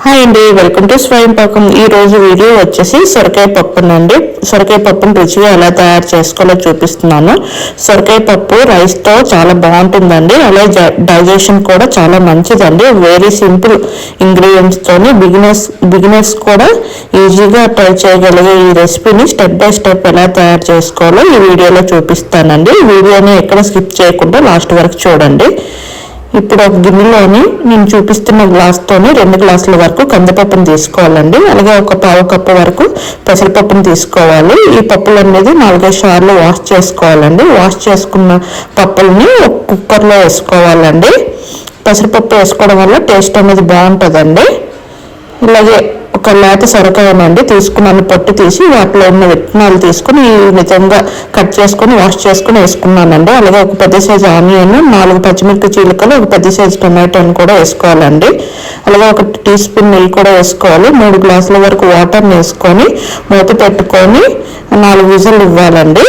Hi అండి, welcome to స్వయం పాకం. ఈ రోజు వీడియో వచ్చేసి సొరకాయ పప్పునండి. సొరకాయ పప్పును రుచిగా ఎలా తయారు చేసుకోవాలో చూపిస్తున్నాను. సొరకాయ పప్పు రైస్తో చాలా బాగుంటుందండి. అలాగే డైజెషన్ కూడా చాలా మంచిదండి. వెరీ సింపుల్ ఇంగ్రీడియంట్స్తోని బిగినర్స్ కూడా ఈజీగా ట్రై చేయగలిగే ఈ రెసిపీని స్టెప్ బై స్టెప్ ఎలా తయారు చేసుకోవాలో ఈ వీడియోలో చూపిస్తానండి. ఈ వీడియోని ఎక్కడ స్కిప్ చేయకుండా లాస్ట్ వరకు చూడండి. ఇప్పుడు ఒక గిన్నెలోని నేను చూపిస్తున్న గ్లాస్తోని 2 గ్లాసుల వరకు కందిపప్పును తీసుకోవాలండి. అలాగే ఒక పావు కప్పు వరకు పెసరపప్పును తీసుకోవాలి. ఈ పప్పులు అనేది 4-5 సార్లు వాష్ చేసుకోవాలండి. వాష్ చేసుకున్న పప్పుల్ని ఒక కుక్కర్లో వేసుకోవాలండి. పెసరపప్పు వేసుకోవడం వల్ల టేస్ట్ అనేది బాగుంటుందండి. ఇలాగే ఒక లేత సొరకాయనండి తీసుకున్నాను, పొట్టు తీసి వాటిలో ఉన్న విత్తనాలు తీసుకుని ఈ విధంగా కట్ చేసుకుని వాష్ చేసుకుని వేసుకున్నానండి. అలాగే ఒక పెద్ద సైజు ఆనియన్, 4 పచ్చిమిరపకాయ చీలికలు, ఒక పెద్ద సైజు టొమాటోని కూడా వేసుకోవాలండి. అలాగే 1 టీ స్పూన్ నెయ్యి కూడా వేసుకోవాలి. 3 గ్లాసుల వరకు వాటర్ని వేసుకొని మూత పెట్టుకొని 4 విజిల్ ఇవ్వాలండి.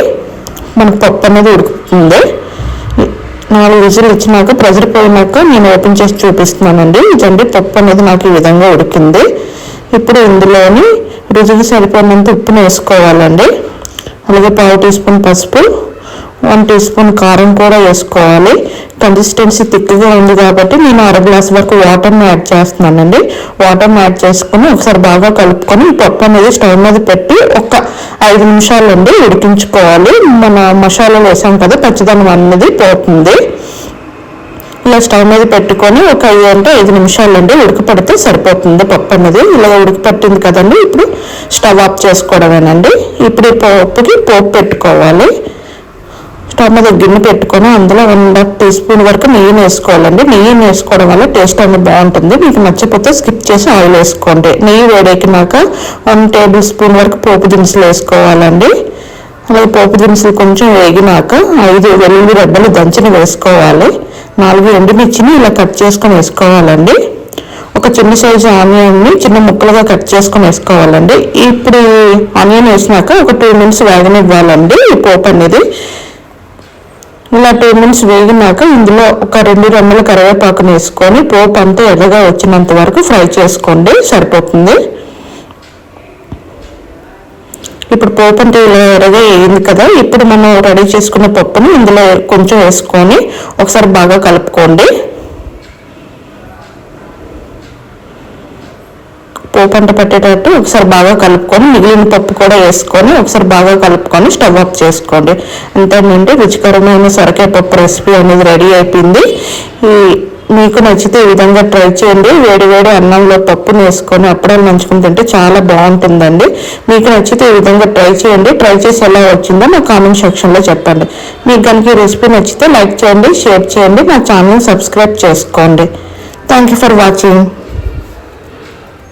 మనకు పప్పు అనేది ఉడుకుతుంది. 4 విజిల్ ఇచ్చినాక ప్రెజర్ పోయినాక నేను ఓపెన్ చేసి చూపిస్తున్నానండి. ఇదండి పప్పు అనేది నాకు ఈ విధంగా ఉడికింది. ఇప్పుడు ఇందులోని రుచికి సరిపడినంత ఉప్పును వేసుకోవాలండి. అలాగే పావు టీ స్పూన్ పసుపు, 1 టీ స్పూన్ కారం కూడా వేసుకోవాలి. కన్సిస్టెన్సీ థిక్గా ఉంది కాబట్టి నేను 1/2 గ్లాస్ వరకు వాటర్ని యాడ్ చేస్తున్నానండి. వాటర్ని యాడ్ చేసుకుని ఒకసారి బాగా కలుపుకొని ఈ పప్పు అనేది స్టవ్ మీద పెట్టి ఒక 5 నిమిషాలండి ఉడికించుకోవాలి. మన మసాలాలు వేసాం కదా, పచ్చిదనం అనేది పోతుంది. ఇలా స్టవ్ మీద పెట్టుకొని ఒక 5 నిమిషాలండి ఉడకపడితే సరిపోతుంది పప్పు అనేది. ఇలా ఉడకపట్టింది కదండి, ఇప్పుడు స్టవ్ ఆఫ్ చేసుకోవడమేనండి. ఇప్పుడు ఈ పప్పుకి పోపు పెట్టుకోవాలి. స్టవ్ మీద గిన్నె పెట్టుకొని అందులో 1.5 టీ స్పూన్ వరకు నెయ్యిని వేసుకోవాలండి. నెయ్యిని వేసుకోవడం వల్ల టేస్ట్ అనేది బాగుంటుంది. మీకు నచ్చకపోతే స్కిప్ చేసి ఆయిల్ వేసుకోండి. నెయ్యి వేడెక్కినాక 1 టేబుల్ స్పూన్ వరకు పోపు దినుసులు వేసుకోవాలండి. అలాగే పోపు దినుసులు కొంచెం వేగినాక 5 వెల్లుల్లి రెబ్బలు దంచిన వేసుకోవాలి. 4 ఎండుమిర్చిని ఇలా కట్ చేసుకొని వేసుకోవాలండి. ఒక చిన్న సైజు ఆనియన్ని చిన్న ముక్కలుగా కట్ చేసుకొని వేసుకోవాలండి. ఇప్పుడు ఆనియన్ వేసినాక ఒక 2 మినిట్స్ వేగనివ్వాలండి ఈ పోపు అనేది. ఇలా 2 మినిట్స్ వేగినాక ఇందులో ఒక 2 రెమ్మల కరివేపాకుని వేసుకొని పోపు అంతా ఎర్రగా వచ్చినంత వరకు ఫ్రై చేసుకోండి, సరిపోతుంది. ఇప్పుడు పోపు అంటే ఇలా ఎర్రగా వేయింది కదా, ఇప్పుడు మనం రెడీ చేసుకున్న పప్పుని ఇందులో కొంచెం వేసుకొని ఒకసారి బాగా కలుపుకోండి. పోపు అంట పట్టేటట్టు ఒకసారి బాగా కలుపుకొని మిగిలిన పప్పు కూడా వేసుకొని ఒకసారి బాగా కలుపుకొని స్టవ్ ఆఫ్ చేసుకోండి. అంతేనండి, రుచికరమైన సొరకాయ పప్పు రెసిపీ అనేది రెడీ అయిపోయింది. మీకు నచ్చితే ఈ విధంగా ట్రై చేయండి. వేడి వేడి అన్నంలో పప్పును వేసుకొని అప్పుడాలు నంచుకుని తింటే చాలా బాగుంటుందండి. మీకు నచ్చితే ఈ విధంగా ట్రై చేయండి. ట్రై చేసి ఎలా వచ్చిందో నా కామెంట్ సెక్షన్లో చెప్పండి. మీకు కనుక ఈ రెసిపీ నచ్చితే లైక్ చేయండి, షేర్ చేయండి, నా ఛానల్ సబ్స్క్రైబ్ చేసుకోండి. Thank you for watching.